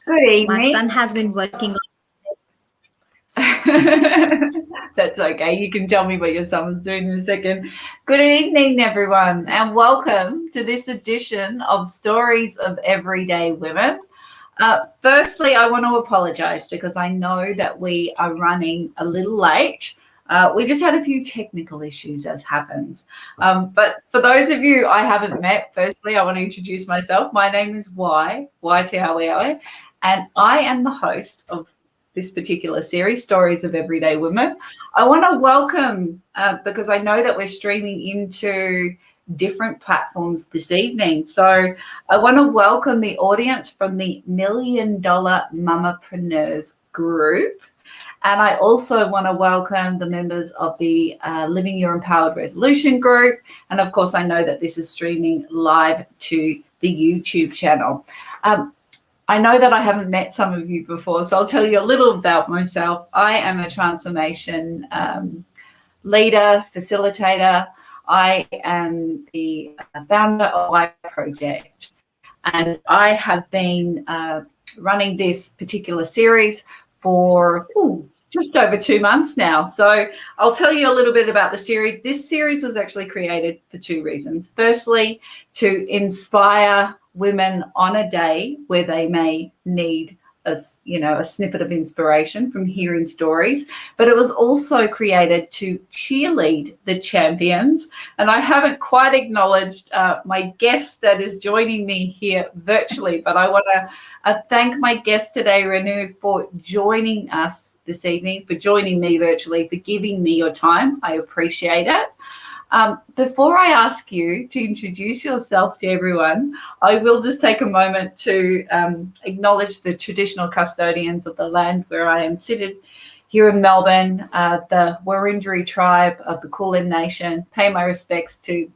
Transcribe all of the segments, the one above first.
Good My evening. son has been working on. That's okay. You can tell me what your son was doing in a second. Good evening, everyone, and welcome to this edition of Stories of Everyday Women. Firstly, I want to apologize because I know that we are running a little late. We just had a few technical issues, as happens. But for those of you I haven't met, firstly, I want to introduce myself. My name is YTHOWI, and I am the host of this particular series, Stories of Everyday Women. I want to welcome, because I know that we're streaming into different platforms this evening. So I want to welcome the audience from the $1 Million Mamapreneurs group. And I also want to welcome the members of the Living Your Empowered Resolution group. And of course, I know that this is streaming live to the YouTube channel. I know that I haven't met some of you before, so I'll tell you a little about myself. I am a transformation leader, facilitator. I am the founder of Y Project, and I have been running this particular series for just over 2 months now. So I'll tell you a little bit about the series. This series was actually created for two reasons. Firstly, to inspire women on a day where they may need a snippet of inspiration from hearing stories, but it was also created to cheerlead the champions. And I haven't quite acknowledged my guest that is joining me here virtually, but I want to thank my guest today, Renu, for joining us this evening, for joining me virtually, for giving me your time. I appreciate it. Before I ask you to introduce yourself to everyone, I will just take a moment to acknowledge the traditional custodians of the land where I am seated here in Melbourne, the Wurundjeri tribe of the Kulin Nation. Pay my respects to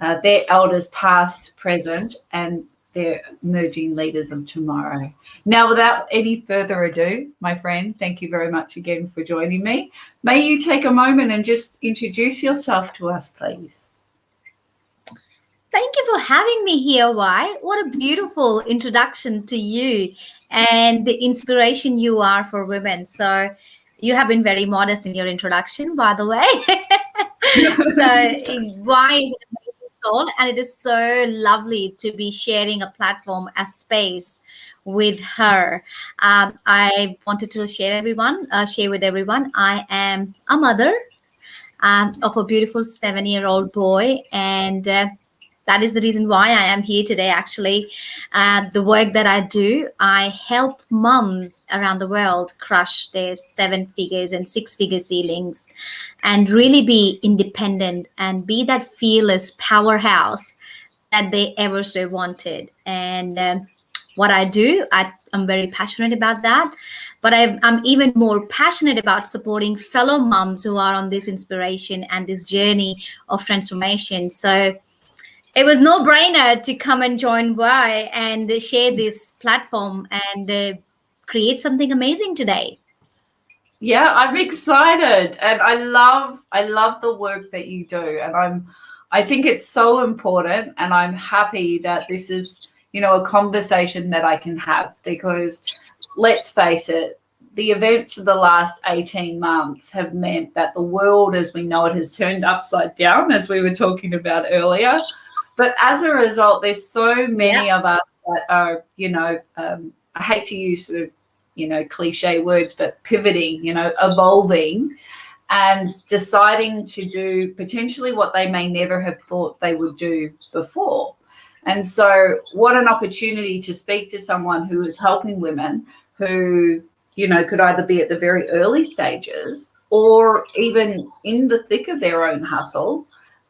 their elders past, present, and their emerging leaders of tomorrow. Now, without any further ado, my friend, thank you very much again for joining me. May you take a moment and just introduce yourself to us, please. Thank you for having me here, Y. What a beautiful introduction to you and the inspiration you are for women. So you have been very modest in your introduction, by the way. So Y is an amazing soul, and it is so lovely to be sharing a platform, a space with her. I wanted to share with everyone. I am a mother of a beautiful 7-year-old boy, and that is the reason why I am here today. Actually, the work that I do, I help mums around the world crush their 7 figures and 6-figure ceilings and really be independent and be that fearless powerhouse that they ever so wanted. And what I do, I'm very passionate about that. But I'm even more passionate about supporting fellow moms who are on this inspiration and this journey of transformation. So it was no brainer to come and join Y and share this platform and create something amazing today. Yeah, I'm excited, and I love the work that you do, and I think it's so important, and I'm happy that this is, a conversation that I can have, because let's face it, the events of the last 18 months have meant that the world as we know it has turned upside down, as we were talking about earlier. But as a result, there's so many of us that are, I hate to use the, cliche words, but pivoting, evolving and deciding to do potentially what they may never have thought they would do before. And so what an opportunity to speak to someone who is helping women who, could either be at the very early stages or even in the thick of their own hustle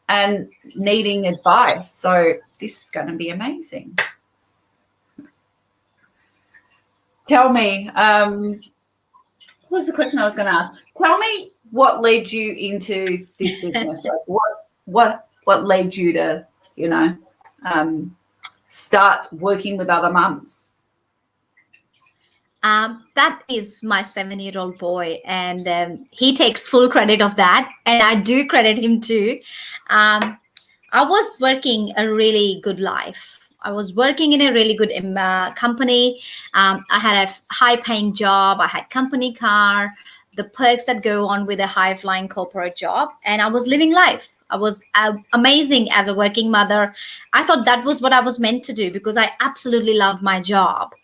and needing advice. So this is going to be amazing. Tell me, what was the question I was going to ask? Tell me what led you into this business. Like what led you to, start working with other mums? That is my 7-year-old boy, and he takes full credit of that, and I do credit him too. I was working a really good life, I was working in a really good company. I had a high-paying job. I had company car, the perks that go on with a high-flying corporate job, and I was living life. I was amazing as a working mother. I thought that was what I was meant to do because I absolutely loved my job.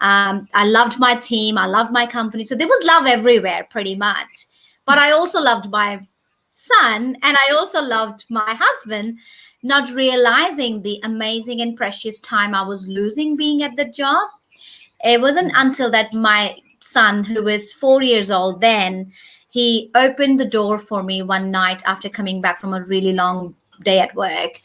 I loved my team. I loved my company. So there was love everywhere, pretty much. But I also loved my son, and I also loved my husband, not realizing the amazing and precious time I was losing being at the job. It wasn't until that my son, who was 4 years old then, he opened the door for me one night after coming back from a really long day at work.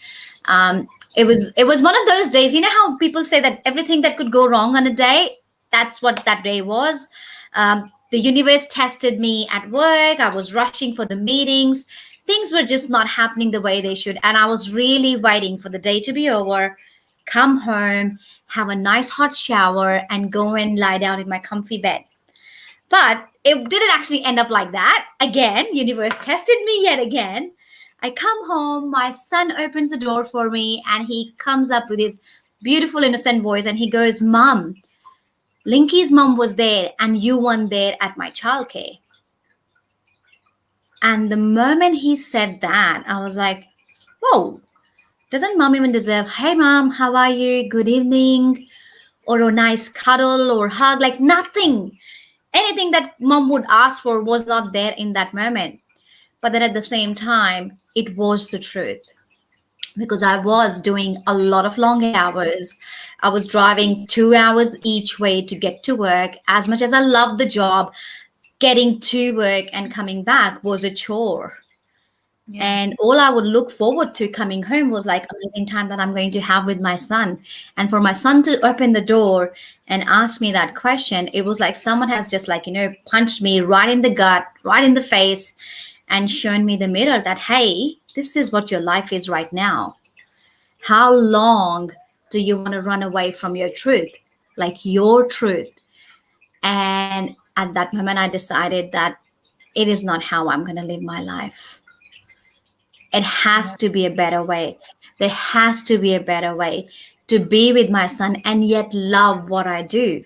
It was one of those days. You know how people say that everything that could go wrong on a day, that's what that day was. The universe tested me at work. I was rushing for the meetings. Things were just not happening the way they should, and I was really waiting for the day to be over, come home, have a nice hot shower, and go and lie down in my comfy bed. But it didn't actually end up like that. Again, universe tested me yet again. I come home, my son opens the door for me, and he comes up with his beautiful innocent voice, and he goes, "Mom, Linky's mom was there and you weren't there at my childcare." And the moment he said that, I was like, whoa, doesn't mom even deserve, "Hey mom, how are you? Good evening," or a nice cuddle or hug? Like nothing. Anything that mom would ask for was not there in that moment. But then at the same time, it was the truth because I was doing a lot of long hours. I was driving 2 hours each way to get to work. As much as I loved the job, getting to work and coming back was a chore. Yeah. And all I would look forward to coming home was like amazing time that I'm going to have with my son. And for my son to open the door and ask me that question, it was like someone has just like, punched me right in the gut, right in the face, and shown me the mirror that, hey, this is what your life is right now. How long do you want to run away from your truth? Like your truth. And at that moment, I decided that it is not how I'm going to live my life. It has to be a better way. There has to be a better way to be with my son and yet love what I do.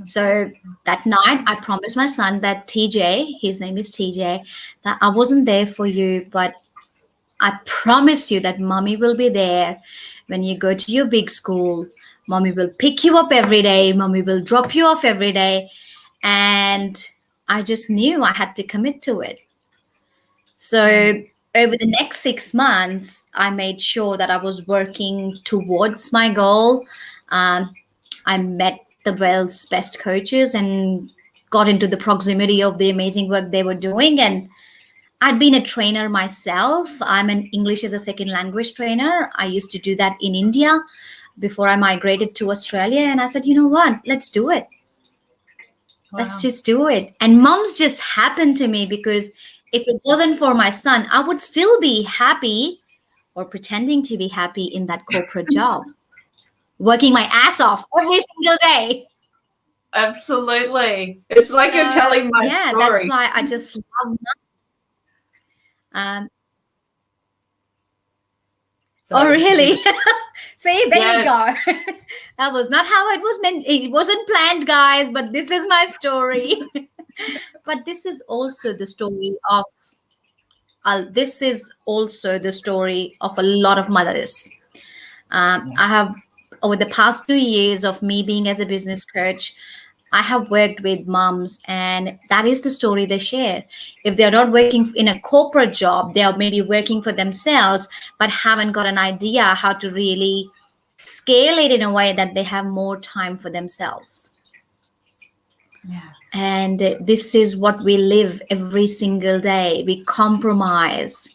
So that night, I promised my son that TJ, his name is TJ, that I wasn't there for you, but I promise you that mommy will be there when you go to your big school. Mommy will pick you up every day. Mommy will drop you off every day. And I just knew I had to commit to it. So over the next 6 months, I made sure that I was working towards my goal. I met the world's best coaches and got into the proximity of the amazing work they were doing. And I'd been a trainer myself. I'm an English as a second language trainer. I used to do that in India before I migrated to Australia. And I said, you know what? Let's do it. Wow. Let's just do it. And moms just happened to me because if it wasn't for my son, I would still be happy or pretending to be happy in that corporate job, working my ass off every single day. Absolutely. It's like you're telling my story. That's why I just love oh, really? See, there you go. That was not how it was meant. It wasn't planned, guys, but this is my story. But this is also the story of a lot of mothers. I have, over the past 2 years of me being as a business coach, I have worked with moms, and that is the story they share. If they're not working in a corporate job, they are maybe working for themselves, but haven't got an idea how to really scale it in a way that they have more time for themselves. Yeah. And this is what we live every single day. We compromise.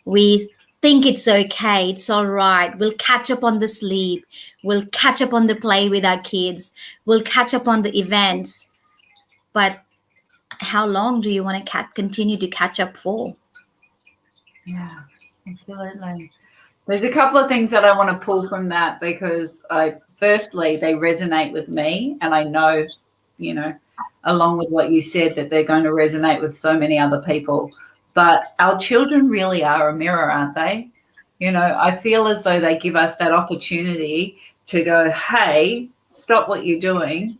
We think it's okay, it's all right. We'll catch up on the sleep. We'll catch up on the play with our kids. We'll catch up on the events. But how long do you want to continue to catch up for? Yeah, absolutely. There's a couple of things that I want to pull from that because firstly, they resonate with me, and I know, along with what you said, that they're going to resonate with so many other people. But our children really are a mirror, aren't they? I feel as though they give us that opportunity to go, hey, stop what you're doing,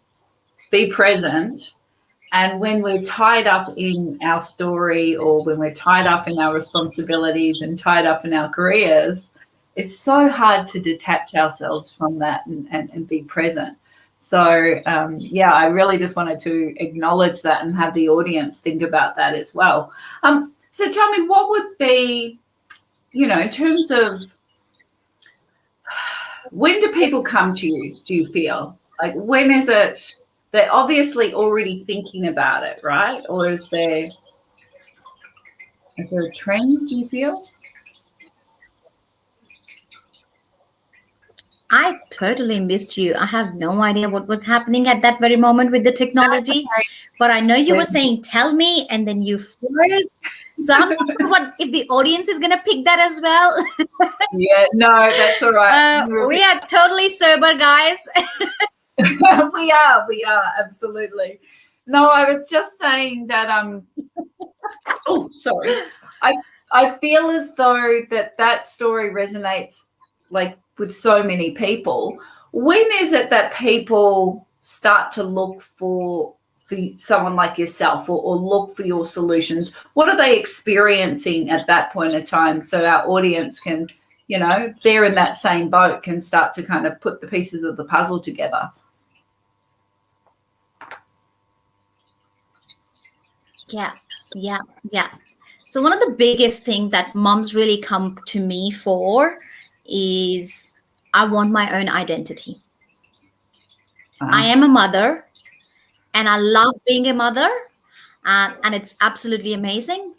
be present. And when we're tied up in our story, or when we're tied up in our responsibilities and tied up in our careers, it's so hard to detach ourselves from that and be present. So, yeah, I really just wanted to acknowledge that and have the audience think about that as well. So tell me, what would be, in terms of, when do people come to you, do you feel? Like, when is it they're obviously already thinking about it, right? Or is there a trend, do you feel? I totally missed you. I have no idea what was happening at that very moment with the technology, but I know you were saying, tell me, and then you froze. So I'm not sure what if the audience is going to pick that as well. Yeah, no, that's all right. We are totally sober, guys. we are, absolutely. No, I was just saying that, oh, sorry. I feel as though that story resonates like with so many people. When is it that people start to look for someone like yourself, or look for your solutions? What are they experiencing at that point of time, so our audience can, they're in that same boat, can start to kind of put the pieces of the puzzle together? Yeah. So one of the biggest things that moms really come to me for is I want my own identity. I am a mother and I love being a mother, and it's absolutely amazing.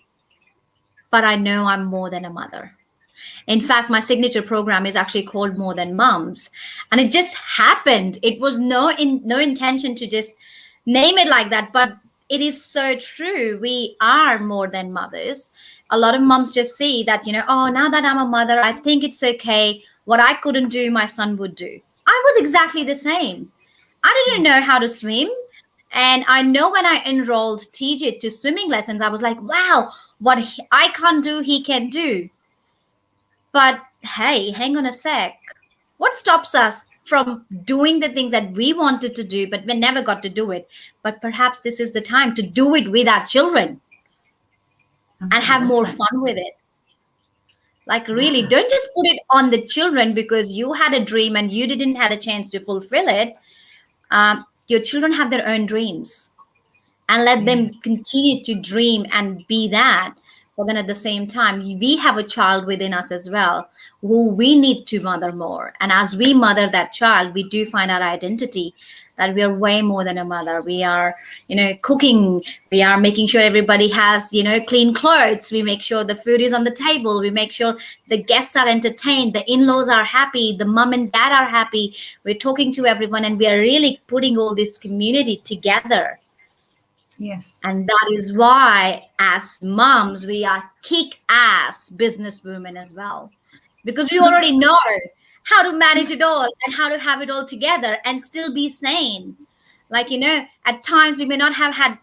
But I know I'm more than a mother. In fact, my signature program is actually called More Than Moms, and it just happened. It was no intention to just name it like that, but it is so true. We are more than mothers. A lot of moms just see that, oh, now that I'm a mother, I think it's okay. What I couldn't do, my son would do. I was exactly the same. I didn't know how to swim. And I know when I enrolled TJ to swimming lessons, I was like, wow, what I can't do, he can do. But hey, hang on a sec. What stops us from doing the things that we wanted to do, but we never got to do it? But perhaps this is the time to do it with our children. Absolutely. And have more fun with it. Like, really, don't just put it on the children because you had a dream and you didn't have a chance to fulfill it. Your children have their own dreams, and let them continue to dream and be that. But then at the same time, we have a child within us as well who we need to mother more. And as we mother that child, we do find our identity that we are way more than a mother. We are, cooking. We are making sure everybody has, clean clothes. We make sure the food is on the table. We make sure the guests are entertained. The in-laws are happy. The mom and dad are happy. We're talking to everyone, and we are really putting all this community together. Yes. And that is why, as moms, we are kick-ass businesswomen as well. Because we already know how to manage it all and how to have it all together and still be sane. Like, at times we may not have had,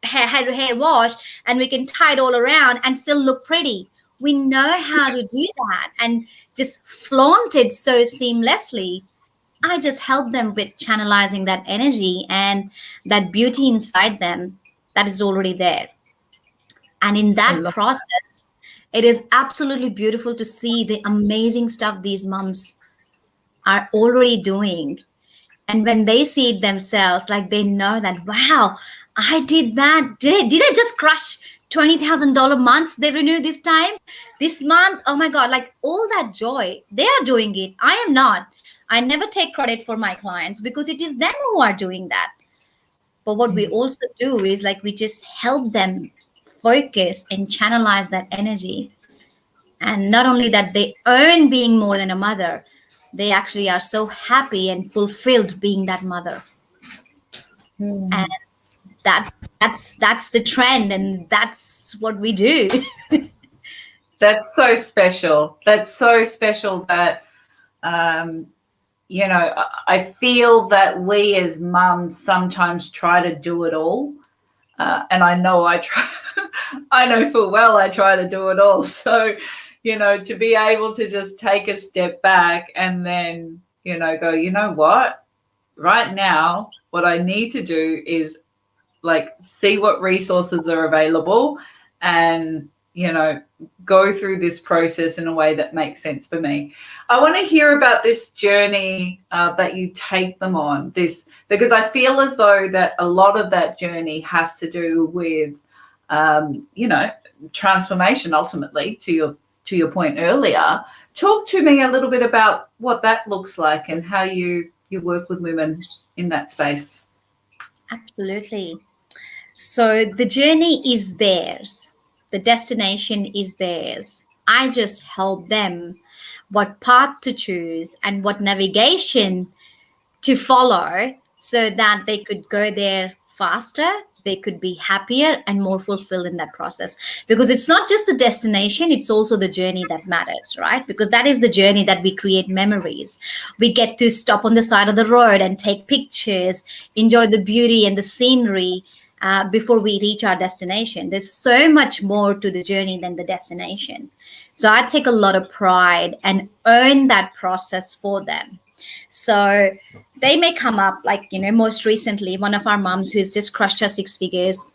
hair washed, and we can tie it all around and still look pretty. We know how to do that and just flaunt it so seamlessly. I just help them with channelizing that energy and that beauty inside them that is already there. And in that process, it is absolutely beautiful to see the amazing stuff these moms are already doing. And when they see it themselves, like, they know that, wow, I did that. Did I just crush $20,000 months they renew this time? This month, oh my God, like, all that joy. They are doing it. I am not. I never take credit for my clients because it is them who are doing that. But what we also do is, like, we just help them focus and channelize that energy. And not only that, they earn being more than a mother, they actually are so happy and fulfilled being that mother. And that's the trend, and that's what we do. That's so special. That's so special that, I feel that we as mums sometimes try to do it all. And I know I try, I know full well I try to do it all. So, to be able to just take a step back and then, go, you know what? Right now, what I need to do is like see what resources are available and, go through this process in a way that makes sense for me. I want to hear about this journey that you take them on, this, because I feel as though that a lot of that journey has to do with, transformation ultimately, to your point earlier. Talk to me a little bit about what that looks like and how you work with women in that space. Absolutely. So the journey is theirs, the destination is theirs. I just help them what path to choose and what navigation to follow so that they could go there faster, they could be happier and more fulfilled in that process. Because it's not just the destination, it's also the journey that matters, right? Because that is the journey that we create memories. We get to stop on the side of the road and take pictures, enjoy the beauty and the scenery. Before we reach our destination, there's so much more to the journey than the destination. So I take a lot of pride and own that process for them. So they may come up like, most recently, one of our moms who has just crushed her six figures,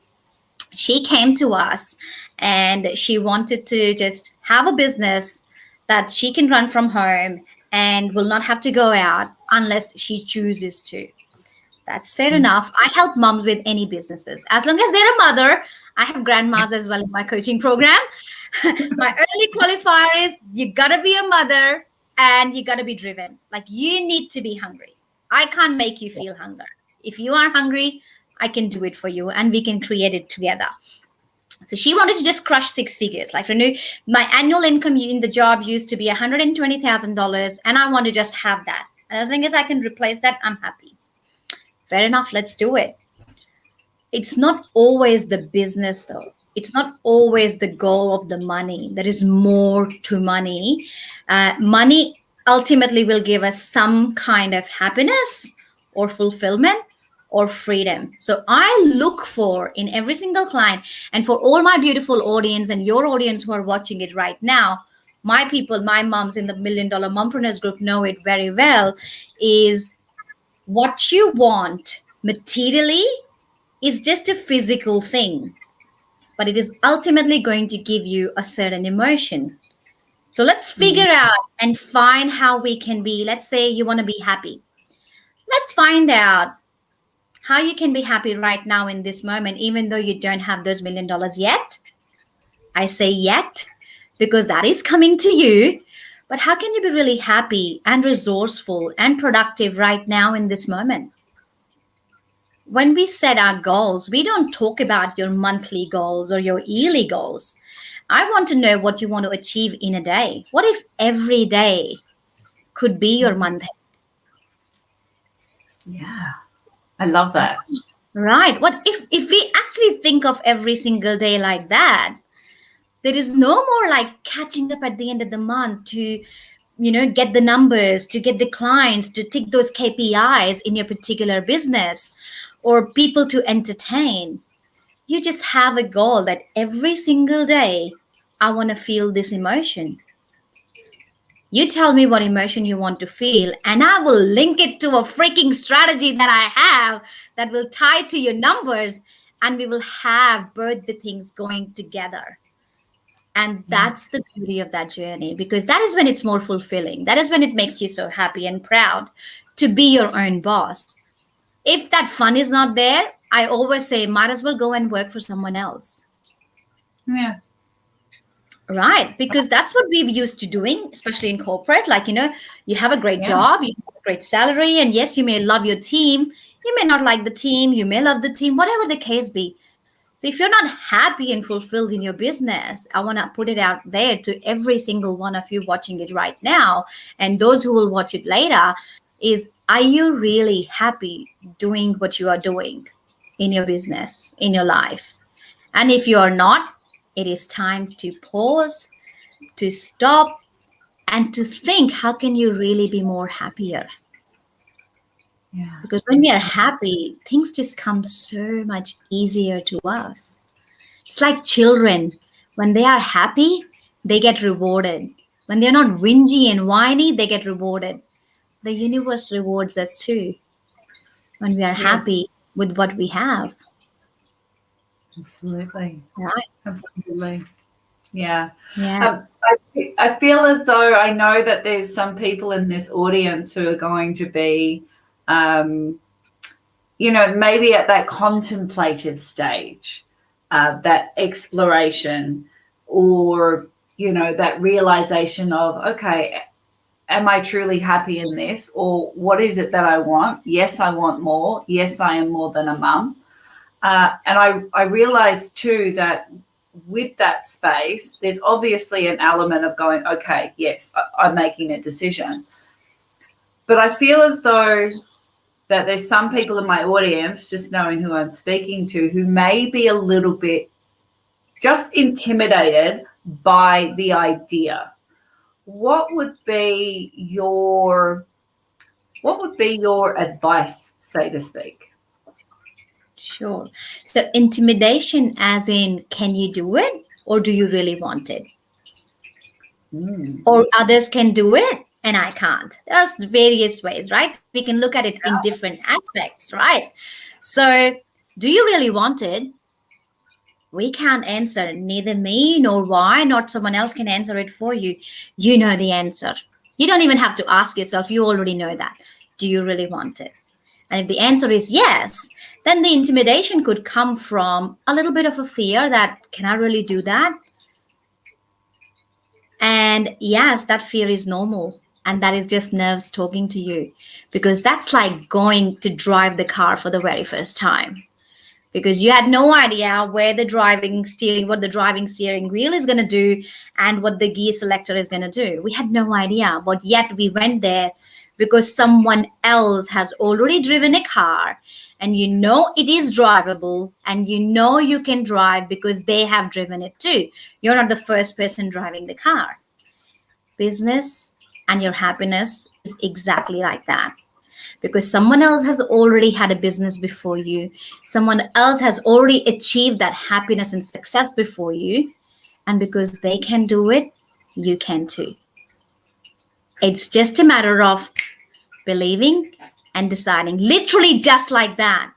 she came to us and she wanted to just have a business that she can run from home and will not have to go out unless she chooses to. That's fair enough. I help moms with any businesses. As long as they're a mother, I have grandmas as well in my coaching program. My early qualifier is you got to be a mother and you got to be driven. Like you need to be hungry. I can't make you feel hunger. If you are hungry, I can do it for you and we can create it together. So she wanted to just crush six figures. Like, Renu, my annual income in the job used to be $120,000 and I want to just have that. And as long as I can replace that, I'm happy. Fair enough, let's do it. It's not always the business, though. It's not always the goal of the money. There is more to money. Money ultimately will give us some kind of happiness or fulfillment or freedom. So I look for in every single client, and for all my beautiful audience and your audience who are watching it right now, my people, my moms in the $1 Million Mompreneurs group know it very well, is what you want materially is just a physical thing, but it is ultimately going to give you a certain emotion. So let's figure out and find how we can be. Let's say you want to be happy. Let's find out how you can be happy right now in this moment, even though you don't have those $1 million yet. I say yet because that is coming to you. But how can you be really happy and resourceful and productive right now in this moment? When we set our goals, we don't talk about your monthly goals or your yearly goals. I want to know what you want to achieve in a day. What if every day could be your month? Yeah, I love that. Right. What if we actually think of every single day like that? There is no more like catching up at the end of the month to, get the numbers, to get the clients, to tick those KPIs in your particular business, or people to entertain. You just have a goal that every single day, I want to feel this emotion. You tell me what emotion you want to feel, and I will link it to a freaking strategy that I have that will tie to your numbers, and we will have both the things going together. And that's the beauty of that journey, because that is when it's more fulfilling. That is when it makes you so happy and proud to be your own boss. If that fun is not there, I always say, might as well go and work for someone else. Yeah. Right, because that's what we've used to doing, especially in corporate. Like, you have a great job, you have a great salary, and yes, you may love your team. You may not like the team, you may love the team, whatever the case be. So if you're not happy and fulfilled in your business, I want to put it out there to every single one of you watching it right now, and those who will watch it later, is, are you really happy doing what you are doing in your business, in your life? And if you are not, it is time to pause, to stop, and to think, how can you really be more happier? Yeah. Because when we are happy, things just come so much easier to us. It's like children. When they are happy, they get rewarded. When they're not whingy and whiny, they get rewarded. The universe rewards us too when we are Yes, happy with what we have. absolutely. Right? Absolutely. Yeah. Yeah. I feel as though I know that there's some people in this audience who are going to be, um, maybe at that contemplative stage, that exploration, or, that realization of, okay, am I truly happy in this? Or what is it that I want? Yes, I want more. Yes, I am more than a mum. And I realized too that with that space, there's obviously an element of going, okay, yes, I'm making a decision. But I feel as though that there's some people in my audience, just knowing who I'm speaking to, who may be a little bit just intimidated by the idea. What would be your advice, so to speak? Sure. So intimidation as in, can you do it? Or do you really want it? Mm. Or others can do it and I can't. There's various ways, right? We can look at it in different aspects, right? So do you really want it? We can't answer. Neither me nor why, not someone else can answer it for you. You know the answer. You don't even have to ask yourself. You already know that. Do you really want it? And if the answer is yes, then the intimidation could come from a little bit of a fear that, can I really do that? And yes, that fear is normal. And that is just nerves talking to you, because that's like going to drive the car for the very first time, because you had no idea what the driving steering wheel is going to do and what the gear selector is going to do. We had no idea, but yet we went there because someone else has already driven a car, and you know it is drivable, and you know you can drive because they have driven it too. You're not the first person driving the car. Business and your happiness is exactly like that, because someone else has already had a business before you. Someone else has already achieved that happiness and success before you. And because they can do it, you can too. It's just a matter of believing and deciding, literally just like that.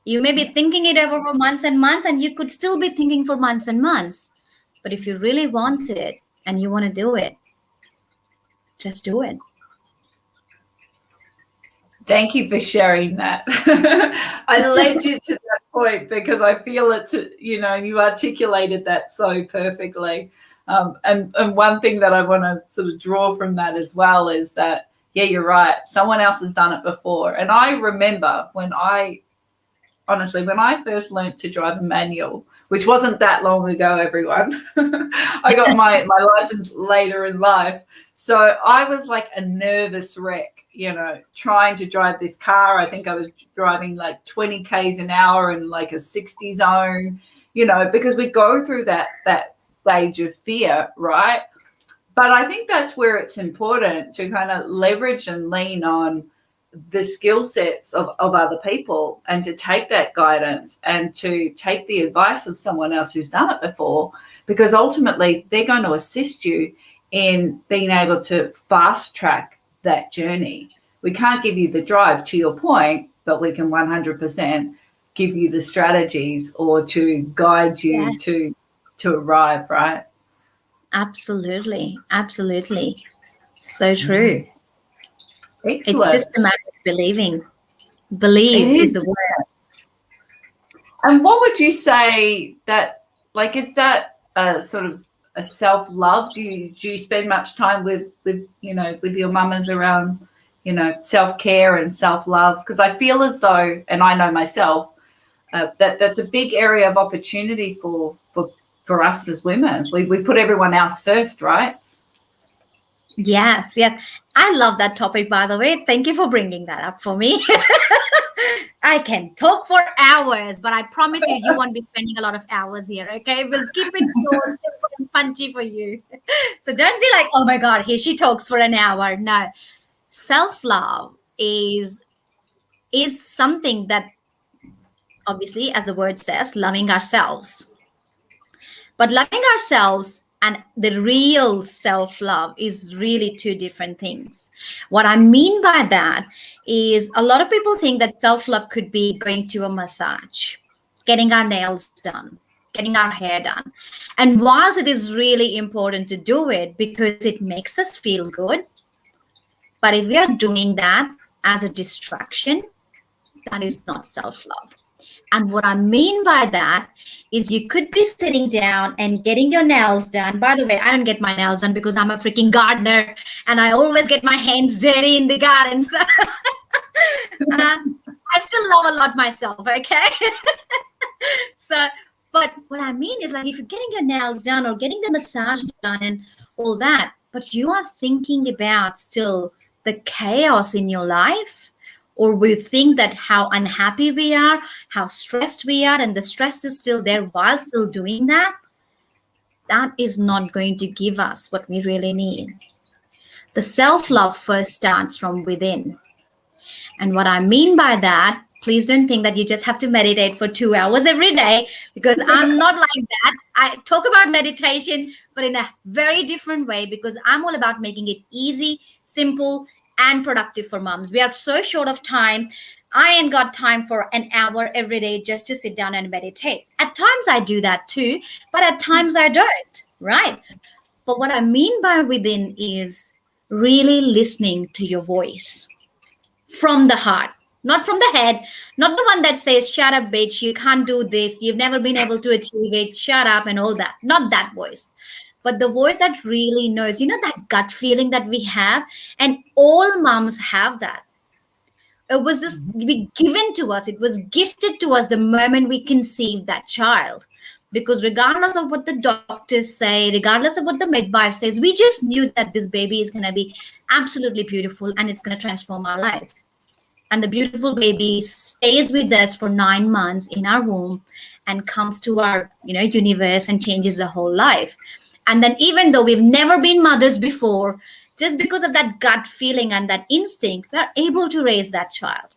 You may be thinking it over for months and months, and you could still be thinking for months and months. But if you really want it and you want to do it, just do it. Thank you for sharing that. I led you to that point because I feel you articulated that so perfectly. And one thing that I want to sort of draw from that as well is that, yeah, you're right. Someone else has done it before. And I remember when I first learnt to drive a manual, which wasn't that long ago, everyone. I got my license later in life. So I was like a nervous wreck, trying to drive this car. I think I was driving like 20 Ks an hour in like a 60 zone, because we go through that stage of fear, right? But I think that's where it's important to kind of leverage and lean on the skill sets of other people, and to take that guidance and to take the advice of someone else who's done it before, because ultimately they're going to assist you in being able to fast track that journey. We can't give you the drive, to your point, but we can 100% give you the strategies, or to guide Yeah, you to arrive, right? absolutely. Absolutely. So true. It's Excellent. systematic believing. It Believe is is. the word. And what would you say that, like, is that a sort of a self-love? Do you spend much time with your mamas around, self-care and self-love? Because I feel as though, and I know myself, that that's a big area of opportunity for us as women. We put everyone else first, right? Yes, yes. I love that topic, by the way. Thank you for bringing that up for me. I can talk for hours, but I promise you, you won't be spending a lot of hours here. Okay, we'll keep it short, simple, and punchy for you. So don't be like, oh my God, here she talks for an hour. No, self love is something that, obviously, as the word says, loving ourselves. But loving ourselves and the real self-love is really two different things. What I mean by that is a lot of people think that self-love could be going to a massage, getting our nails done, getting our hair done. And whilst it is really important to do it because it makes us feel good, but if we are doing that as a distraction, that is not self-love. And what I mean by that is you could be sitting down and getting your nails done. By the way, I don't get my nails done because I'm a freaking gardener and I always get my hands dirty in the garden. So I still love a lot myself, okay? So, but what I mean is like if you're getting your nails done or getting the massage done and all that, but you are thinking about still the chaos in your life, or we think that how unhappy we are, how stressed we are, and the stress is still there while still doing that, that is not going to give us what we really need. The self-love first starts from within. And what I mean by that, please don't think that you just have to meditate for 2 hours every day, because I'm not like that. I talk about meditation, but in a very different way, because I'm all about making it easy, simple, and productive for moms. We are so short of time. I ain't got time for an hour every day just to sit down and meditate. At times I do that too, but at times I don't, right? But what I mean by within is really listening to your voice from the heart, not from the head, not the one that says, shut up, bitch, you can't do this, you've never been able to achieve it, shut up, and all that. Not that voice, but the voice that really knows, that gut feeling that we have. And all moms have that. It was just given to us, it was gifted to us the moment we conceived that child. Because regardless of what the doctors say, regardless of what the midwife says, we just knew that this baby is going to be absolutely beautiful and it's going to transform our lives. And the beautiful baby stays with us for 9 months in our womb and comes to our universe and changes the whole life. And then even though we've never been mothers before, just because of that gut feeling and that instinct, we're able to raise that child.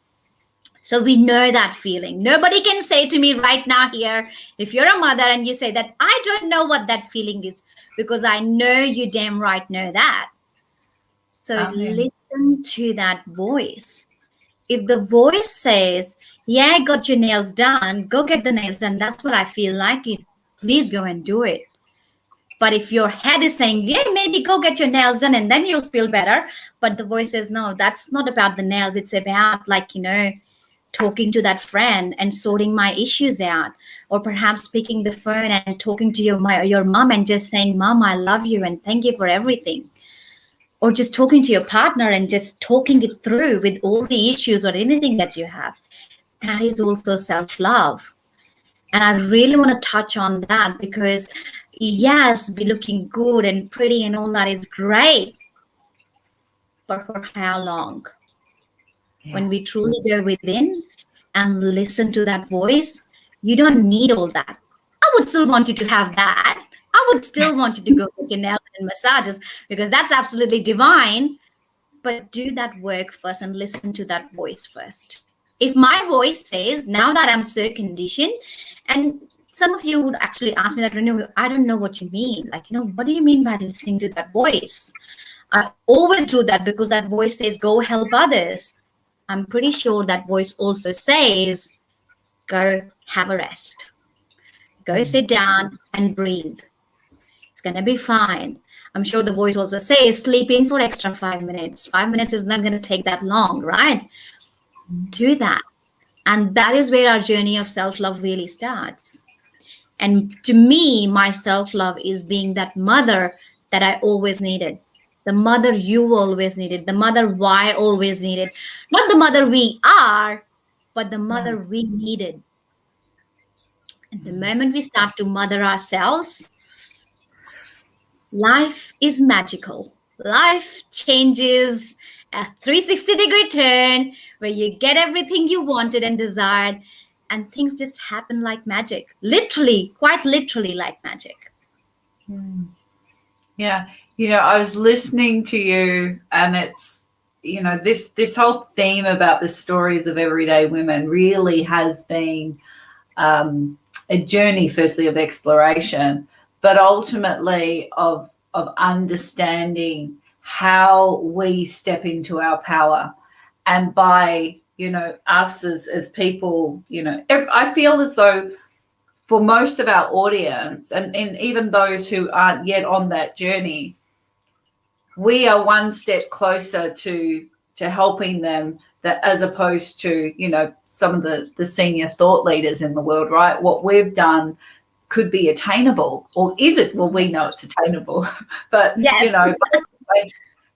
So we know that feeling. Nobody can say to me right now here, if you're a mother and you say that, I don't know what that feeling is, because I know you damn right know that. So listen to that voice. If the voice says, yeah, I got your nails done, go get the nails done, that's what I feel like it, please go and do it. But if your head is saying, yeah, maybe go get your nails done and then you'll feel better, but the voice says, no, that's not about the nails, it's about talking to that friend and sorting my issues out, or perhaps picking the phone and talking to your mom and just saying, Mom, I love you and thank you for everything. Or just talking to your partner and just talking it through with all the issues or anything that you have. That is also self-love. And I really want to touch on that, because yes, be looking good and pretty and all that is great. But for how long? Yeah. When we truly go within and listen to that voice, you don't need all that. I would still want you to have that. I would still want you to go get your nails and massages, because that's absolutely divine. But do that work first and listen to that voice first. If my voice says, now that I'm so conditioned, and some of you would actually ask me that, Renu, I don't know what you mean. What do you mean by listening to that voice? I always do that because that voice says, go help others. I'm pretty sure that voice also says, go have a rest. Go sit down and breathe. It's going to be fine. I'm sure the voice also says, sleep in for extra 5 minutes. 5 minutes is not going to take that long, right? Do that. And that is where our journey of self-love really starts. And to me, my self-love is being that mother that I always needed. The mother you always needed. The mother I always needed. Not the mother we are, but the mother we needed. And the moment we start to mother ourselves, life is magical. Life changes a 360-degree turn where you get everything you wanted and desired, and things just happen like magic. Literally, quite literally like magic. Yeah. I was listening to you, and it's, this whole theme about the stories of everyday women really has been a journey, firstly, of exploration, but ultimately of understanding how we step into our power. And by, us as people, I feel as though for most of our audience, and even those who aren't yet on that journey, we are one step closer to helping them, that as opposed to, some of the senior thought leaders in the world, right? What we've done could be attainable, or is it? Well, we know it's attainable, but Yes.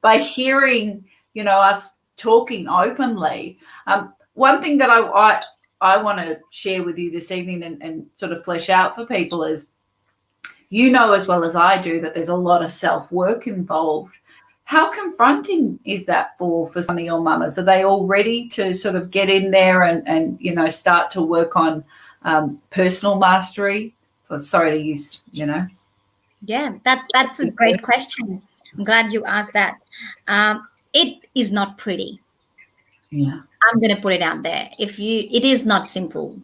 by hearing, us talking openly, one thing that I want to share with you this evening, and sort of flesh out for people is, as well as I do, that there's a lot of self-work involved. How confronting is that for some of your mamas? Are they all ready to sort of get in there and start to work on personal mastery? Sorry to use, Yeah, that's a great question. I'm glad you asked that. It is not pretty. Yeah. I'm gonna put it out there. It is not simple.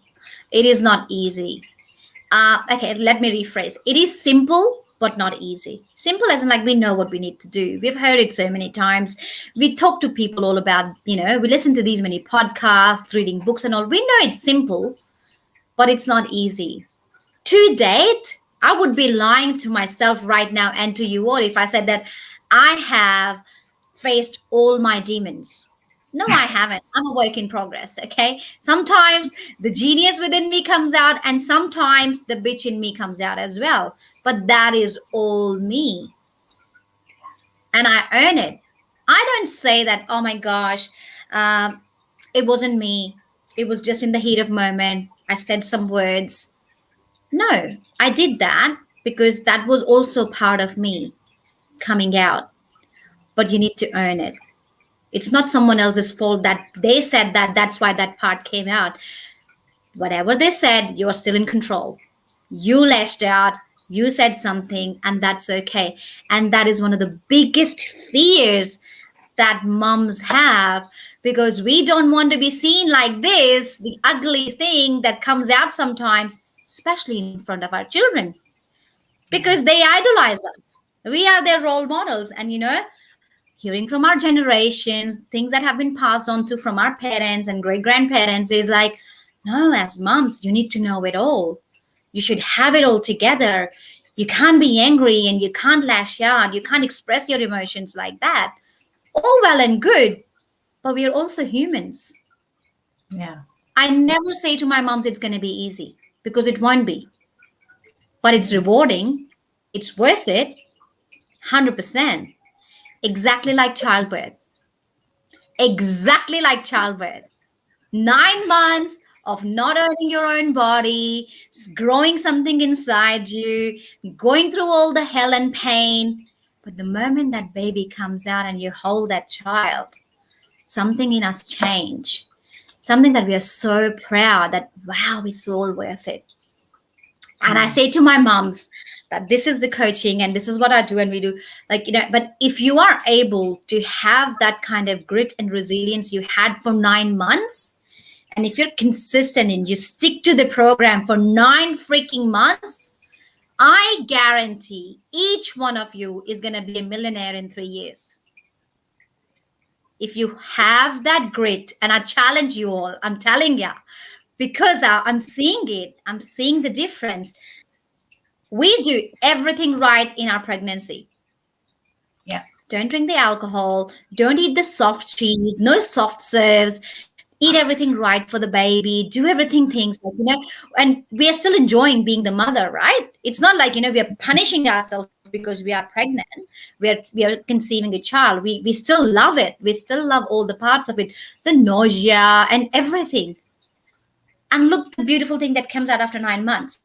It is not easy. Okay, let me rephrase. It is simple, but not easy. Simple as in like we know what we need to do. We've heard it so many times. We talk to people all about, we listen to these many podcasts, reading books and all. We know it's simple, but it's not easy. To date, I would be lying to myself right now and to you all if I said that I have faced all my demons. No, I haven't. I'm a work in progress. Okay. Sometimes the genius within me comes out, and sometimes the bitch in me comes out as well. But that is all me. And I earn it. I don't say that, oh my gosh, it wasn't me. It was just in the heat of moment. I said some words. No, I did that because that was also part of me coming out. But you need to earn it. It's not someone else's fault that they said that. That's why that part came out. Whatever they said, you're still in control. You lashed out, you said something, and that's okay. And that is one of the biggest fears that moms have, because we don't want to be seen like this, the ugly thing that comes out sometimes, especially in front of our children, because they idolize us. We are their role models. And, hearing from our generations, things that have been passed on to from our parents and great grandparents is like, no, as moms, you need to know it all. You should have it all together. You can't be angry and you can't lash out. You can't express your emotions like that. All well and good, but we are also humans. Yeah. I never say to my moms it's going to be easy, because it won't be, but it's rewarding. It's worth it. 100%. Exactly like childbirth. Exactly like childbirth. 9 months of not owning your own body, growing something inside you, going through all the hell and pain. But the moment that baby comes out and you hold that child, something in us change. Something that we are so proud that, wow, it's all worth it. And I say to my moms that this is the coaching and this is what I do and we do. Like, but if you are able to have that kind of grit and resilience you had for 9 months, and if you're consistent and you stick to the program for 9 freaking months, I guarantee each one of you is going to be a millionaire in 3 years. If you have that grit, and I challenge you all, I'm telling you, because I'm seeing it, I'm seeing the difference. We do everything right in our pregnancy. Yeah. Don't drink the alcohol. Don't eat the soft cheese. No soft serves. Eat everything right for the baby. Do everything things like, and we are still enjoying being the mother, right? It's not like, we are punishing ourselves because we are pregnant. We are conceiving a child. We still love it. We still love all the parts of it, the nausea and everything. And look, the beautiful thing that comes out after 9 months.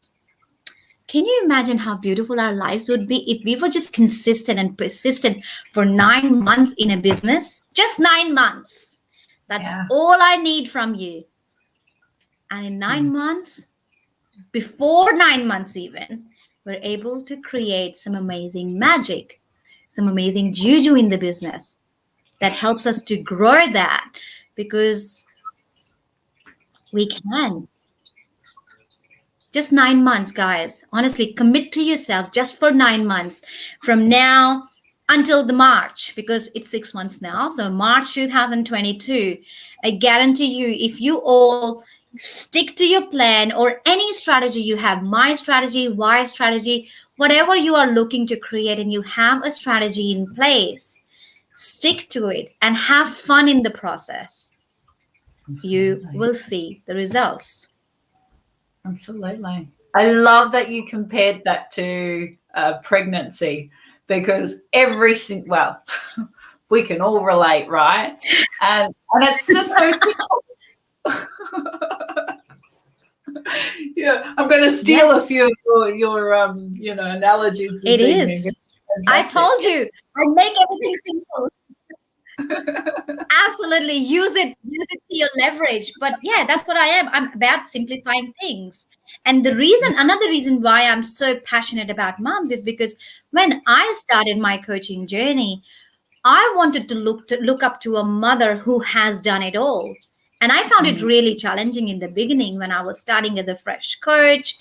Can you imagine how beautiful our lives would be if we were just consistent and persistent for 9 months in a business? Just 9 months. That's all I need from you. And in 9 months, before 9 months even, we're able to create some amazing magic, some amazing juju in the business that helps us to grow that, because we can. Just 9 months, guys. Honestly, commit to yourself just for 9 months from now until the March, because it's 6 months now. So March 2022, I guarantee you, if you all stick to your plan or any strategy you have, my strategy, Y strategy, whatever you are looking to create, and you have a strategy in place, stick to it and have fun in the process. You Absolutely. will see the results. Absolutely. I love that you compared that to pregnancy, because well, we can all relate, right? And it's just so simple. Yeah, I'm going to steal a Yes, few of your analogies it this evening. is. It's I fantastic. told you, I make everything simple. Absolutely. Use it to your leverage. But yeah, that's what I am. I'm about simplifying things. And another reason why I'm so passionate about moms is because when I started my coaching journey, I wanted to look up to a mother who has done it all. And I found it Mm, really challenging in the beginning when I was starting as a fresh coach.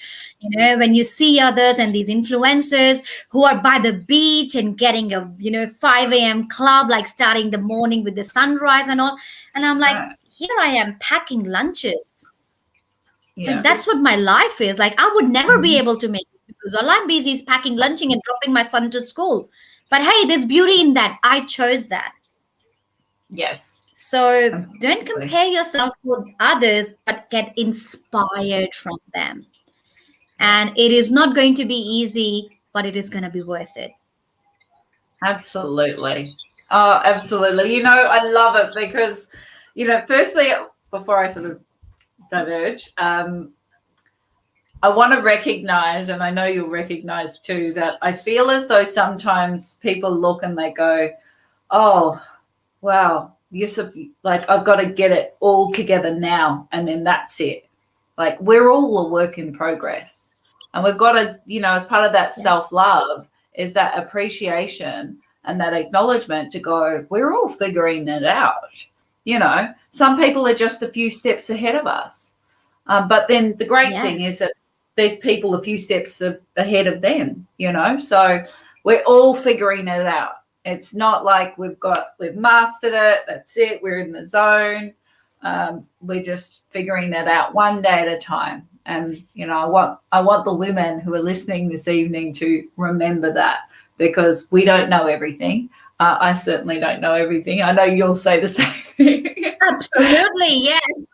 When you see others and these influencers who are by the beach and getting a 5 a.m. club, like starting the morning with the sunrise and all. And I'm like, right. here I am packing lunches. Like Yeah. that's what my life is. Like I would never be Mhm. able to make it because all I'm busy is packing, lunching, and dropping my son to school. But hey, there's beauty in that. I chose that. Yes. So don't Absolutely. compare yourself with others, but get inspired from them. And Yes. it is not going to be easy, but it is going to be worth it. Absolutely. Oh, absolutely. I love it because, firstly, before I sort of diverge, I want to recognize, and I know you'll recognize too, that I feel as though sometimes people look and they go, oh, wow, like I've got to get it all together now, and then that's it. Like we're all a work in progress, and we've got to, as part of that Yes. self love, is that appreciation and that acknowledgement to go, we're all figuring it out. Some people are just a few steps ahead of us, but then the great thing Yes. is that there's people a few steps ahead of them. So we're all figuring it out. It's not like we've mastered it. That's it. We're in the zone. We're just figuring it out one day at a time. And I want the women who are listening this evening to remember that, because we don't know everything. I certainly don't know everything. I know you'll say the same thing. Absolutely. Yes.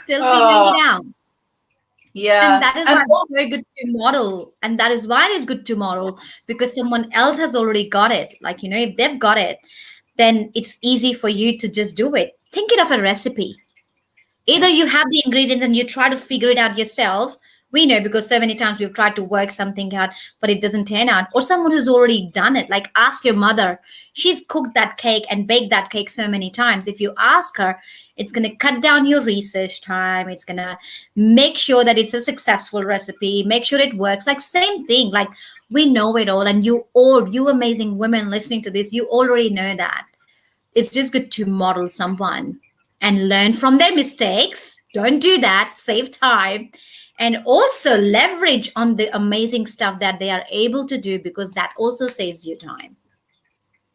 Still figuring Oh, it out. And yeah. that is why And it's very good to model. And that is why it is good to model because someone else has already got it. Like, if they've got it, then it's easy for you to just do it. Think it of a recipe. Either yeah, you have the ingredients and you try to figure it out yourself. We know because so many times we've tried to work something out, but it doesn't turn out. Or someone who's already done it. Like ask your mother. She's cooked that cake and baked that cake so many times. If you ask her, it's going to cut down your research time. It's going to make sure that it's a successful recipe, make sure it works. Like same thing. Like we know it all. And you amazing women listening to this, you already know that. It's just good to model someone and learn from their mistakes. Don't do that, save time. And also leverage on the amazing stuff that they are able to do because that also saves you time.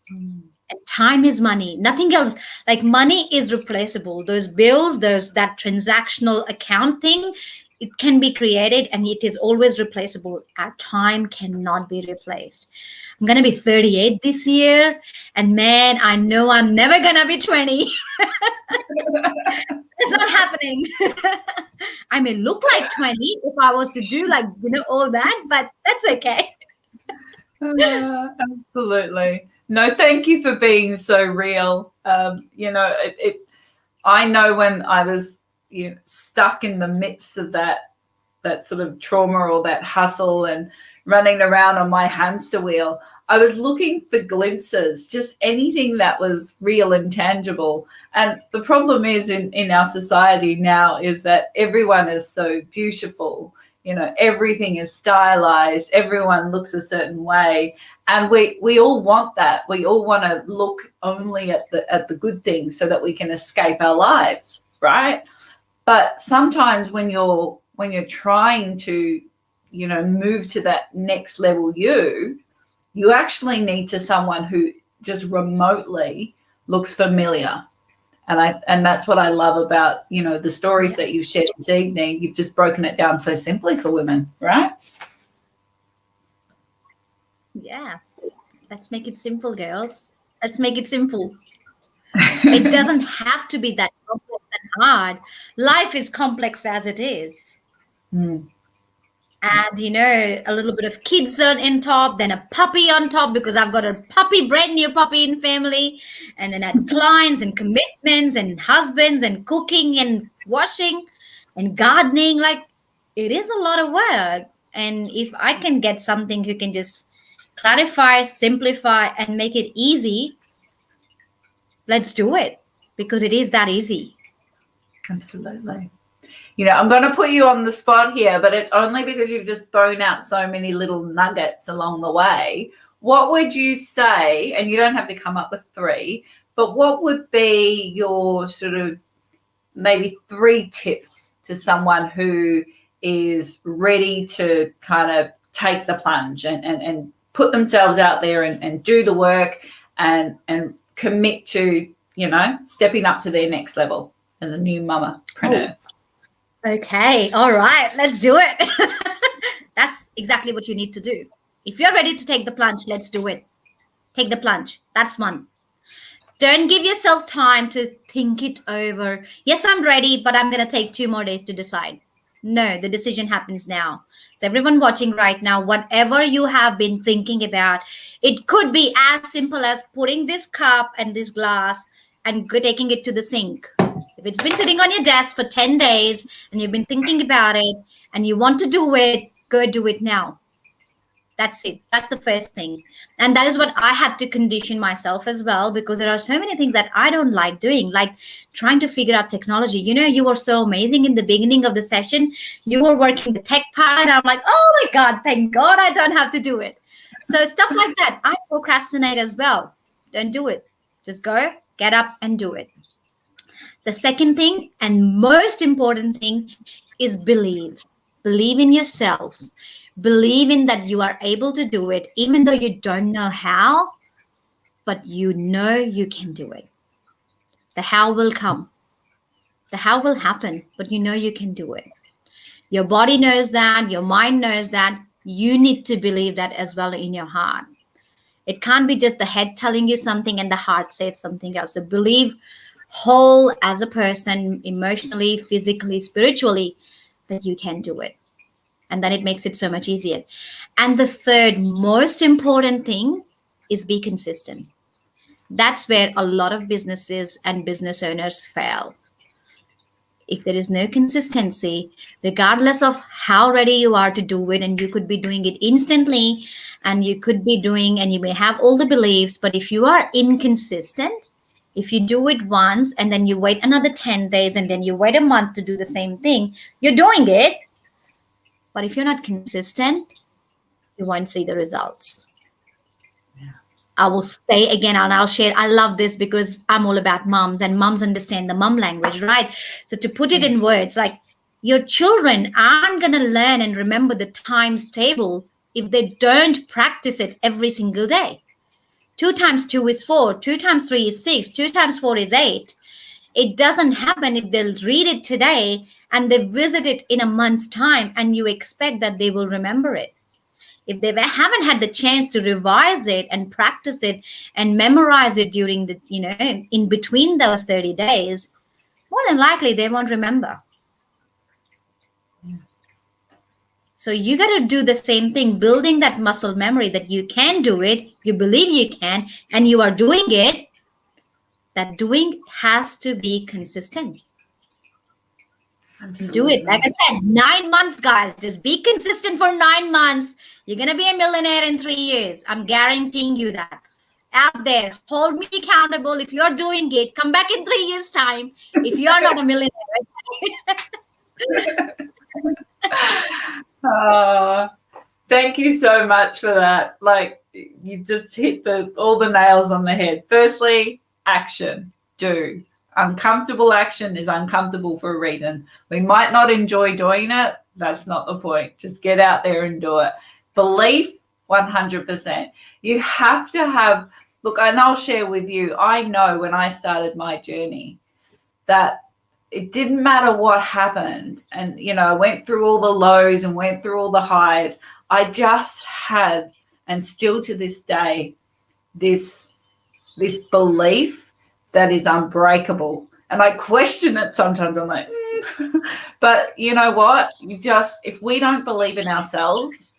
And time is money, nothing else. Like money is replaceable. Those bills, there's that transactional account thing, it can be created and it is always replaceable. Our time cannot be replaced. I'm going to be 38 this year. And man, I know I'm never going to be 20. It's not happening. I may look like 20 if I was to do like, all that, but that's okay. absolutely. No, thank you for being so real. I know when I was stuck in the midst of that sort of trauma or that hustle and running around on my hamster wheel, I was looking for glimpses, just anything that was real and tangible. And the problem is in our society now is that everyone is so beautiful. Everything is stylized. Everyone looks a certain way. And we all want that. We all want to look only at the good things so that we can escape our lives, right? But sometimes when you're trying to, move to that next level, you actually need to someone who just remotely looks familiar. And that's what I love about, the stories that you've shared this evening. You've just broken it down so simply for women, right? Yeah. Let's make it simple, girls. Let's make it simple. It doesn't have to be that complex and hard. Life is complex as it is. Mm. And a little bit of kids on top, then a puppy on top because I've got a puppy, brand new puppy in family, and then add clients and commitments and husbands and cooking and washing and gardening. Like, it is a lot of work. And if I can get something who can just clarify, simplify, and make it easy, let's do it, because it is that easy. Absolutely. I'm going to put you on the spot here, but it's only because you've just thrown out so many little nuggets along the way. What would you say, and you don't have to come up with 3, but what would be your sort of maybe 3 tips to someone who is ready to kind of take the plunge and put themselves out there and do the work and commit to, stepping up to their next level as a new mamapreneur? Okay, all right, let's do it. That's exactly what you need to do. If you're ready to take the plunge, let's do it. Take the plunge. That's one. Don't give yourself time to think it over. Yes, I'm ready, but I'm going to take 2 more days to decide. No, the decision happens now. So everyone watching right now, whatever you have been thinking about, it could be as simple as putting this cup and this glass and taking it to the sink. If it's been sitting on your desk for 10 days and you've been thinking about it and you want to do it, go do it now. That's it. That's the first thing. And that is what I had to condition myself as well, because there are so many things that I don't like doing, like trying to figure out technology. You were so amazing in the beginning of the session. You were working the tech part. And I'm like, oh my God, thank God I don't have to do it. So stuff like that. I procrastinate as well. Don't do it. Just go, get up and do it. The second thing and most important thing is believe. Believe in yourself. Believe in that you are able to do it, even though you don't know how, but you know you can do it. The how will come. The how will happen, but you know you can do it. Your body knows that. Your mind knows that. You need to believe that as well in your heart. It can't be just the head telling you something and the heart says something else. So believe whole as a person, emotionally, physically, spiritually, that you can do it. And then it makes it so much easier. And the third most important thing is be consistent. That's where a lot of businesses and business owners fail. If there is no consistency, regardless of how ready you are to do it, and you could be doing it instantly, and you could be doing, and you may have all the beliefs, but if you are inconsistent, if you do it once and then you wait another 10 days and then you wait a month to do the same thing, you're doing it. But if you're not consistent, you won't see the results. Yeah. I will say again, and I'll share, I love this because I'm all about moms, and moms understand the mom language, right? So to put it in words, like, your children aren't going to learn and remember the times table if they don't practice it every single day. 2 times 2 is 4, 2 times 3 is 6, 2 times 4 is 8. It doesn't happen if they'll read it today and they visit it in a month's time and you expect that they will remember it. If they haven't had the chance to revise it and practice it and memorize it during the, in between those 30 days, more than likely they won't remember. So you got to do the same thing, building that muscle memory that you can do it, you believe you can, and you are doing it. That doing has to be consistent. Absolutely. Do it. Like I said, 9 months, guys. Just be consistent for 9 months. You're going to be a millionaire in 3 years. I'm guaranteeing you that. Out there, hold me accountable. If you're doing it, come back in 3 years' time. If you're not a millionaire. Thank you so much for that. Like, you've just hit all the nails on the head. Firstly, action, do. uncomfortable action is uncomfortable for a reason. We might not enjoy doing it. That's not the point. Just get out there and do it. Belief, 100%. You have to have, look, and I'll share with you, I know when I started my journey that it didn't matter what happened. And, you know, I went through all the lows and went through all the highs. I just had, and still to this day, this belief that is unbreakable. And I question it sometimes. I'm like, but you know what? If we don't believe in ourselves,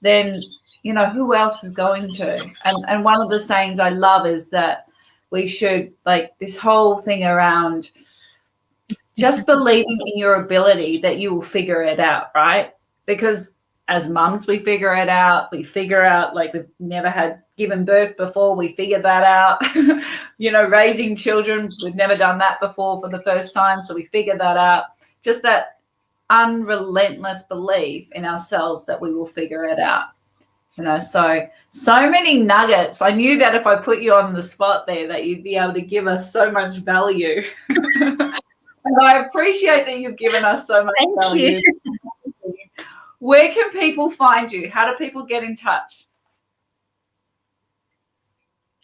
then, you know, who else is going to? And one of the sayings I love is that we should, like, this whole thing around just believing in your ability that you will figure it out, right? Because as mums, we figure it out. We figure out, like, we've never had given birth before. We figured that out. You know, raising children, we've never done that before for the first time. So we figured that out. Just that unrelentless belief in ourselves that we will figure it out. You know, so many nuggets. I knew that if I put you on the spot there, that you'd be able to give us so much value. And I appreciate that you've given us so much value. Where can people find you? How do people get in touch?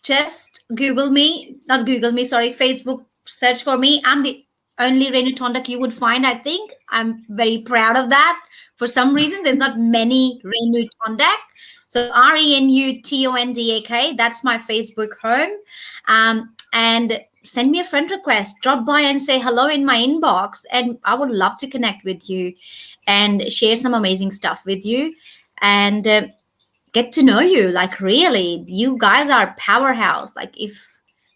Just Facebook, search for me. I'm the only Renu Tondak you would find, I think. I'm very proud of that. For some reason, there's not many Renu Tondak. So RENUTONDAK, that's my Facebook home. And send me a friend request. Drop by and say hello in my inbox. And I would love to connect with you and share some amazing stuff with you. And get to know you. Like, really, you guys are powerhouse. Like, if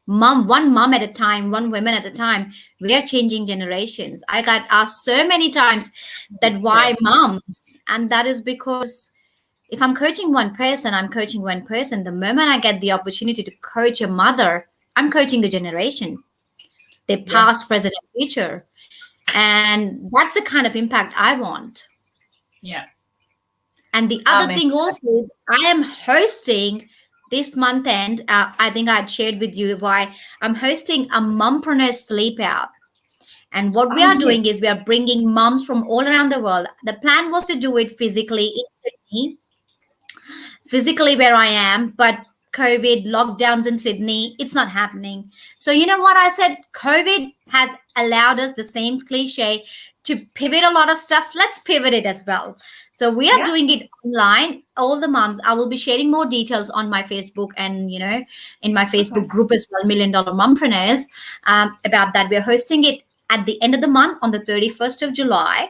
one mom at a time, one woman at a time, we are changing generations. I got asked so many times that why moms? And that is because if I'm coaching one person, I'm coaching one person. The moment I get the opportunity to coach a mother, I'm coaching the generation, their past, present, and future. And that's the kind of impact I want. Yeah. And the other thing also is I am hosting this month end. I think I'd shared with you why I'm hosting a mompreneur sleep out. And what we are doing is we are bringing moms from all around the world. The plan was to do it physically in Sydney, physically where I am, but COVID lockdowns in Sydney, it's not happening. So you know what I said? COVID has allowed us, the same cliche, to pivot a lot of stuff. Let's pivot it as well. So we are doing it online. All the moms, I will be sharing more details on my Facebook and, you know, in my Facebook group as well, $1 Million Mompreneurs, about that. We're hosting it at the end of the month on the 31st of July.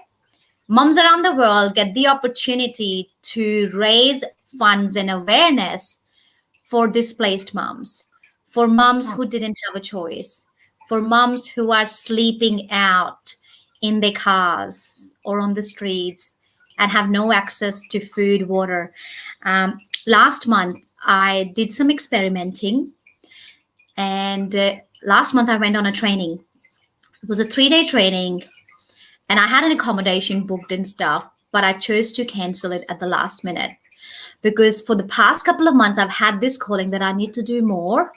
Moms around the world get the opportunity to raise funds and awareness for displaced moms, for moms who didn't have a choice, for moms who are sleeping out in their cars or on the streets and have no access to food, water. Last month, I did some experimenting. And last month, I went on a training. It was a 3-day training. And I had an accommodation booked and stuff, but I chose to cancel it at the last minute. Because for the past couple of months, I've had this calling that I need to do more.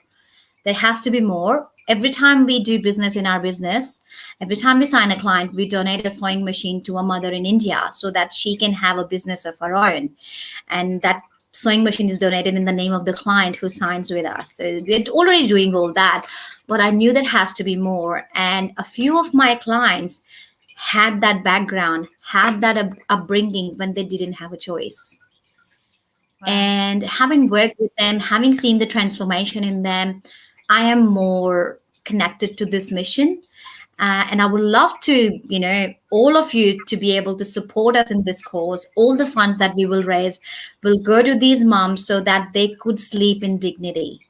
There has to be more. Every time we do business in our business, every time we sign a client, we donate a sewing machine to a mother in India so that she can have a business of her own. And that sewing machine is donated in the name of the client who signs with us. So we're already doing all that, but I knew there has to be more. And a few of my clients had that background, had that upbringing when they didn't have a choice. Wow. And having worked with them, having seen the transformation in them, I am more connected to this mission. And I would love to, you know, all of you to be able to support us in this cause. All the funds that we will raise will go to these moms so that they could sleep in dignity.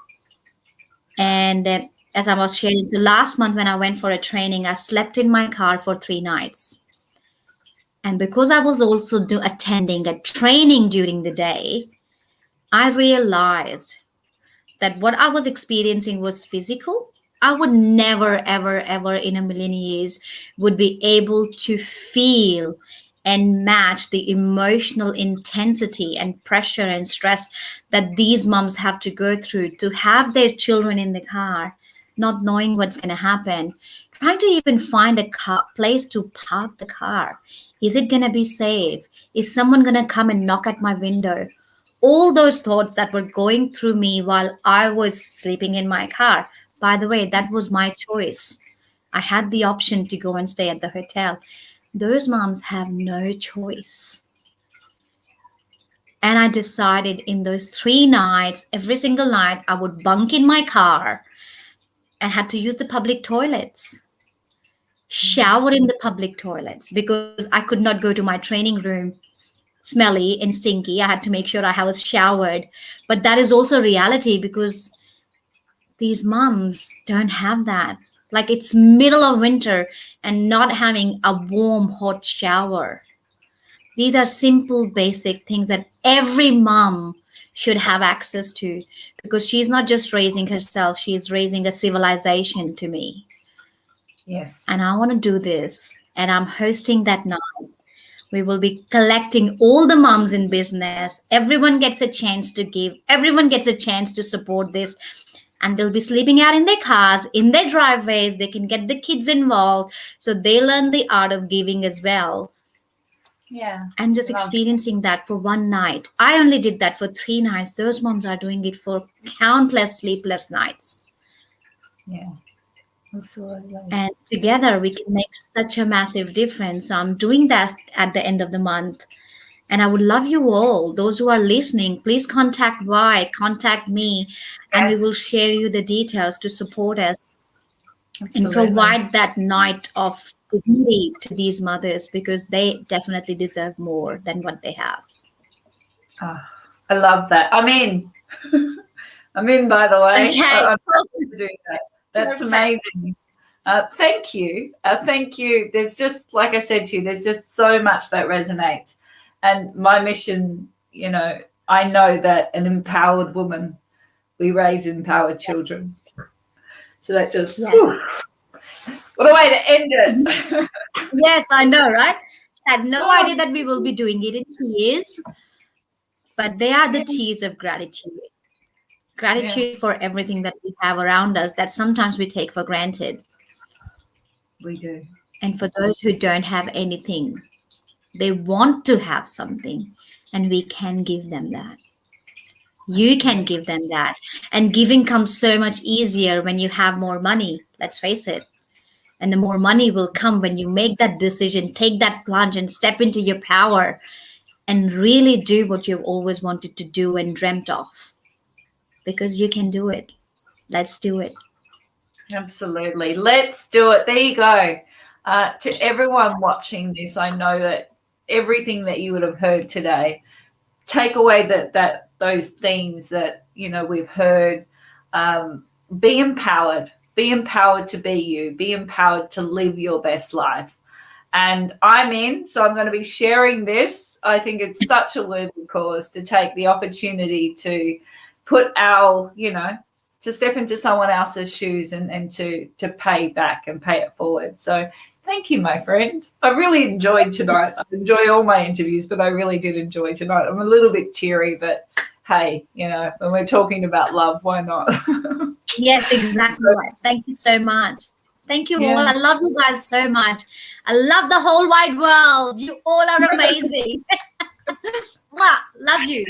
And as I was sharing, the last month when I went for a training, I slept in my car for 3 nights. And because I was also attending a training during the day, I realized that what I was experiencing was physical. I would never, ever, ever in a million years would be able to feel and match the emotional intensity and pressure and stress that these moms have to go through to have their children in the car not knowing what's going to happen, trying to even find a place to park the car. Is it going to be safe? Is someone going to come and knock at my window? All those thoughts that were going through me while I was sleeping in my car. By the way, that was my choice. I had the option to go and stay at the hotel. Those moms have no choice. And I decided in those 3 nights, every single night, I would bunk in my car and had to use the public toilets, shower in the public toilets because I could not go to my training room smelly and stinky. I had to make sure I was showered. But that is also reality because these moms don't have that. Like it's middle of winter and not having a warm, hot shower. These are simple, basic things that every mom should have access to because she's not just raising herself, she's raising a civilization to me. Yes. And I want to do this. And I'm hosting that night. We will be collecting all the moms in business. Everyone gets a chance to give. Everyone gets a chance to support this. And they'll be sleeping out in their cars, in their driveways. They can get the kids involved. So they learn the art of giving as well. Yeah. And just experiencing that for one night. I only did that for 3 nights. Those moms are doing it for countless sleepless nights. Yeah. Absolutely. And together we can make such a massive difference. So I'm doing that at the end of the month. And I would love you all, those who are listening, please contact contact me, and we will share you the details to support us. Absolutely. And provide that night of dignity to these mothers because they definitely deserve more than what they have. Oh, I love that. I'm in. I'm in, by the way. Okay. I'm happy to do that. That's amazing. Thank you. Thank you. There's just, like I said to you, there's just so much that resonates. And my mission, you know, I know that an empowered woman, we raise empowered children. So that just, whew, what a way to end it. Yes, I know, right? I had no idea that we will be doing it in tears, but they are the tears of gratitude. Gratitude for everything that we have around us that sometimes we take for granted. We do. And for those who don't have anything, they want to have something, and we can give them that. You can give them that. And giving comes so much easier when you have more money, let's face it. And the more money will come when you make that decision, take that plunge and step into your power and really do what you've always wanted to do and dreamt of. Because you can do it. Let's do it. Absolutely. Let's do it. There you go. To everyone watching this, I know that everything that you would have heard today, take away that those themes that, you know, we've heard. Be empowered. Be empowered to be you. Be empowered to live your best life. And I'm in, so I'm going to be sharing this. I think it's such a worthy cause to take the opportunity to put our, you know, to step into someone else's shoes and to pay back and pay it forward. So thank you, my friend. I really enjoyed tonight. I enjoy all my interviews, but I really did enjoy tonight. I'm a little bit teary, but hey, you know, when we're talking about love, why not? Yes, exactly right. Thank you so much. Thank you all. I love you guys so much. I love the whole wide world. You all are amazing. Love you.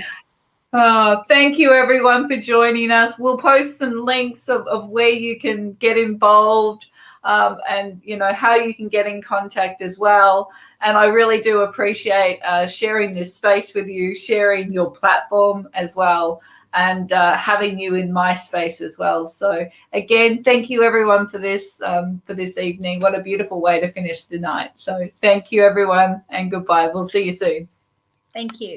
Thank you, everyone, for joining us. We'll post some links of where you can get involved and, you know, how you can get in contact as well. And I really do appreciate sharing this space with you, sharing your platform as well, and having you in my space as well. So again, thank you everyone for this evening. What a beautiful way to finish the night. So thank you everyone, and goodbye. We'll see you soon. Thank you.